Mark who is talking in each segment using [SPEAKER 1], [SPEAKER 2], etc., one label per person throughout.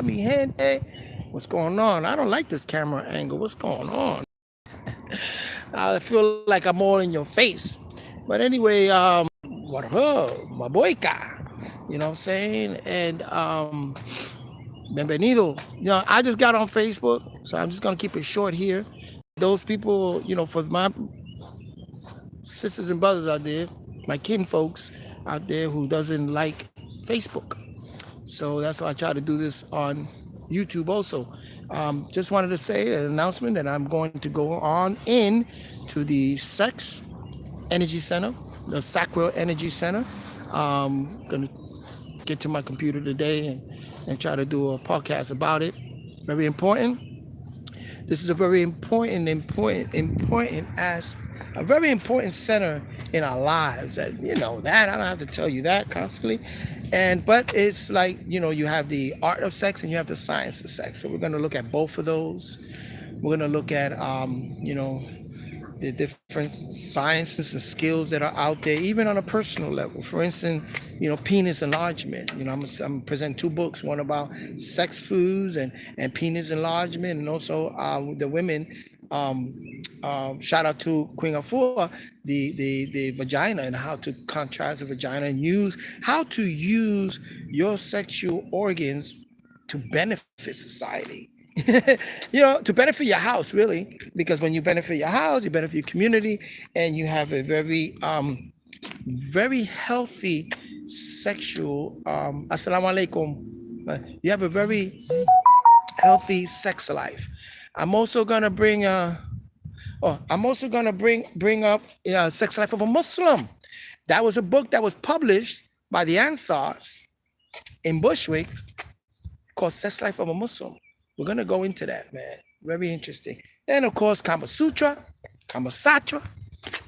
[SPEAKER 1] mi gente. What's going on? I don't like this camera angle. What's going on? I feel like I'm all in your face. But anyway, what her, my boyka. You know what I'm saying? And bienvenido. You know, I just got on Facebook, so I'm just gonna keep it short here. Those people, you know, for my sisters and brothers out there, my kin folks out there who doesn't like Facebook. So that's why I try to do this on YouTube also. Just wanted to say an announcement that I'm going to go on in to the Sex Energy Center, the Sacral Energy Center. Gonna get to my computer today and try to do a podcast about it. Very important. This is a very important a very important center in our lives. That you know that I don't have to tell you that constantly, but it's like you have the art of sex and you have the science of sex. So we're going to look at both of those. We're going to look at the different sciences and skills that are out there, even on a personal level. For instance, penis enlargement. I'm presenting two books, one about sex foods and penis enlargement, and also the women. Shout out to Queen Afua, the vagina and how to contrast the vagina and how to use your sexual organs to benefit society. To benefit your house, really, because when you benefit your house, you benefit your community, and you have a very healthy sexual. Assalamu alaikum. You have a very healthy sex life. I'm also gonna bring bring up Sex Life of a Muslim. That was a book that was published by the Ansars in Bushwick called Sex Life of a Muslim. We're going to go into that, man. Very interesting. Then, of course, Kama Satra,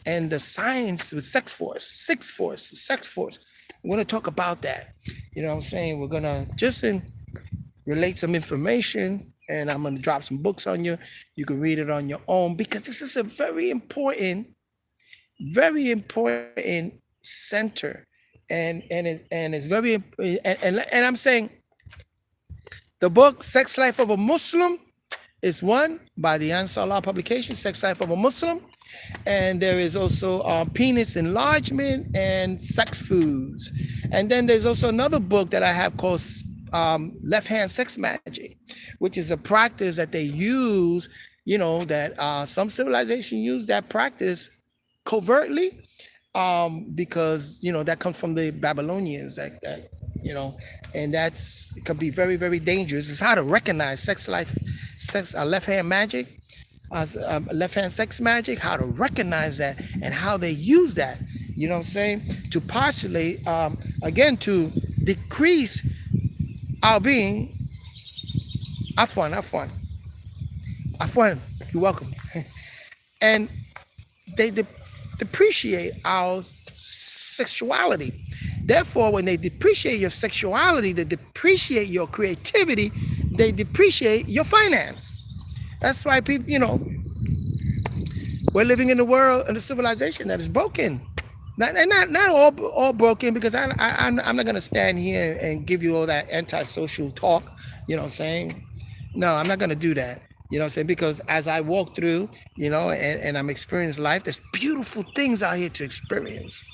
[SPEAKER 1] and the science with sex force. We're going to talk about that. You know what I'm saying? We're going to just relate some information, and I'm going to drop some books on you. You can read it on your own, because this is a very important center. And it's very, and I'm saying, the book Sex Life of a Muslim is one by the Ansar Allah publication, Sex Life of a Muslim. And there is also Penis Enlargement and Sex Foods. And then there's also another book that I have called Left Hand Sex Magic, which is a practice that they use, that some civilization use that practice covertly, because that comes from the Babylonians, and it can be very, very dangerous. It's how to recognize left hand magic, left hand sex magic, how to recognize that and how they use that, you know what I'm saying, to postulate, again, to decrease our being. Afwan, you're welcome. And they depreciate our sexuality. Therefore, when they depreciate your sexuality, they depreciate your creativity, they depreciate your finance. That's why people, we're living in a world, in a civilization that is broken. Not all broken, because I'm not going to stand here and give you all that antisocial talk, you know what I'm saying? No, I'm not going to do that. You know what I'm saying? Because as I walk through, and I'm experiencing life, there's beautiful things out here to experience.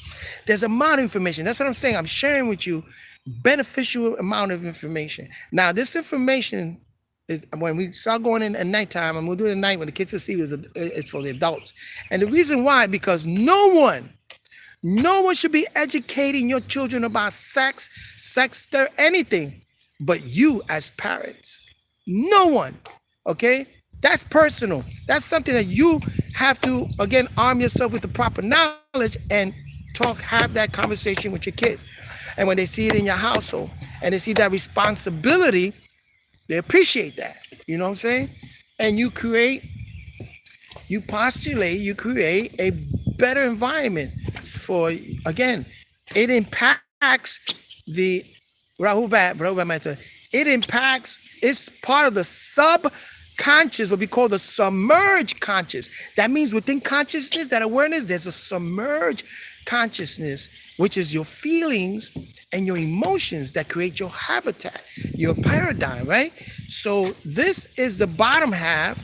[SPEAKER 1] There's a amount of information. That's what I'm saying. I'm sharing with you beneficial amount of information. Now, this information is, when we start going in at nighttime, and we'll do it at night when the kids are asleep, it's for the adults. And the reason why, because no one should be educating your children about sex, anything, but you as parents. No one. Okay, that's personal. That's something that you have to, again, arm yourself with the proper knowledge and have that conversation with your kids. And when they see it in your household and they see that responsibility, they appreciate that. You know what I'm saying? And you create a better environment for, again, it impacts the it's part of the subconscious, what we call the submerged conscious. That means within consciousness, that awareness, there's a submerged consciousness, which is your feelings and your emotions that create your habitat, your paradigm, right? So this is the bottom half,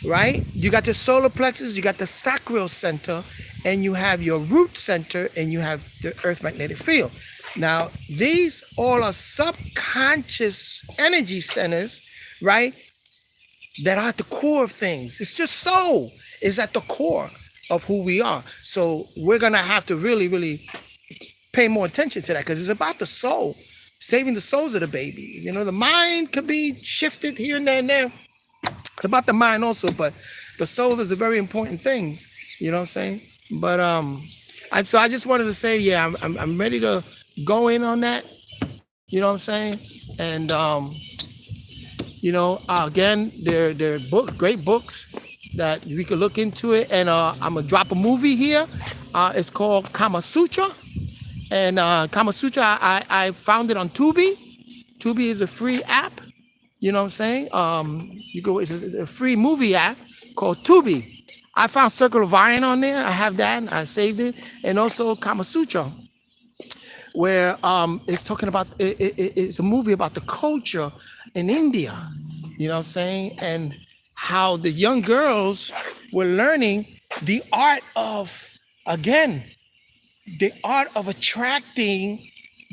[SPEAKER 1] right? You got the solar plexus, you got the sacral center, and you have your root center, and you have the earth magnetic field. Now, these all are subconscious energy centers, right? That are at the core of things. It's just soul is at the core of who we are. So we're gonna have to really, really pay more attention to that because it's about the soul, saving the souls of the babies. You know, the mind could be shifted here and there and there. It's about the mind also, but the soul is a very important things. You know what I'm saying? But so I just wanted to say, yeah, I'm ready to go in on that. You know what I'm saying? And again, they're great books that we could look into it. And I'm gonna drop a movie here. It's called Kama Sutra, and Kama Sutra I found it on Tubi. Tubi is a free app. You know what I'm saying? It's a free movie app called Tubi. I found Circle of Iron on there. I have that. I saved it, and also Kama Sutra, where it's talking about it's a movie about the culture in India. You know what I'm saying? And how the young girls were learning the art of, again, the art of attracting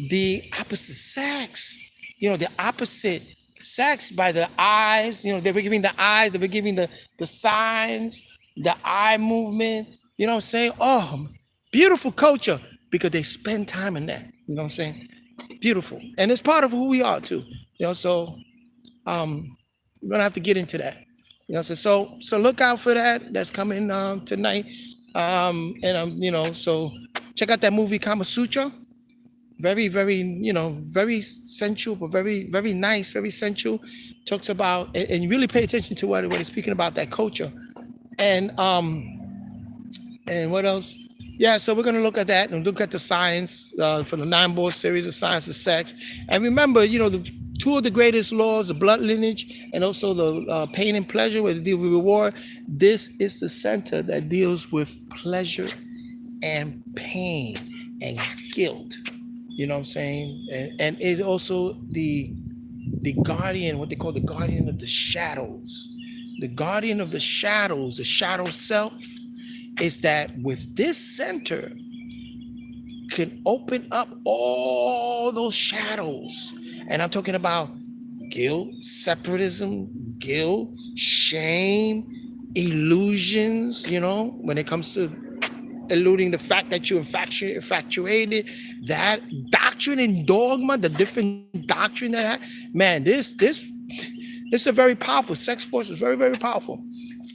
[SPEAKER 1] the opposite sex. The opposite sex by the eyes. They were giving the eyes, they were giving the signs, the eye movement. You know what I'm saying? Oh, beautiful culture because they spend time in that. You know what I'm saying? Beautiful. And it's part of who we are too. So we're gonna have to get into that. So look out for that. That's coming tonight. So check out that movie Kama Sutra. Very, very, very sensual, but very, very nice, very sensual. Talks about and you really pay attention to what it's speaking about, that culture. And what else? Yeah, so we're gonna look at that and look at the science for the 9-board series of Science of Sex. And remember, the two of the greatest laws, the blood lineage and also the pain and pleasure, where they deal with reward. This is the center that deals with pleasure and pain and guilt. You know what I'm saying? And it also the guardian, what they call the guardian of the shadows. The guardian of the shadows, the shadow self, is that with this center can open up all those shadows. And I'm talking about guilt, separatism, guilt, shame, illusions, when it comes to eluding the fact that you infatuated, that doctrine and dogma, the different doctrine man, this is a very powerful sex force. Is very, very powerful.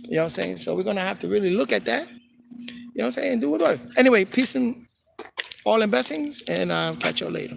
[SPEAKER 1] You know what I'm saying? So we're gonna have to really look at that. You know what I'm saying? And do it. Anyway, peace and all and blessings, and I'll catch y'all later.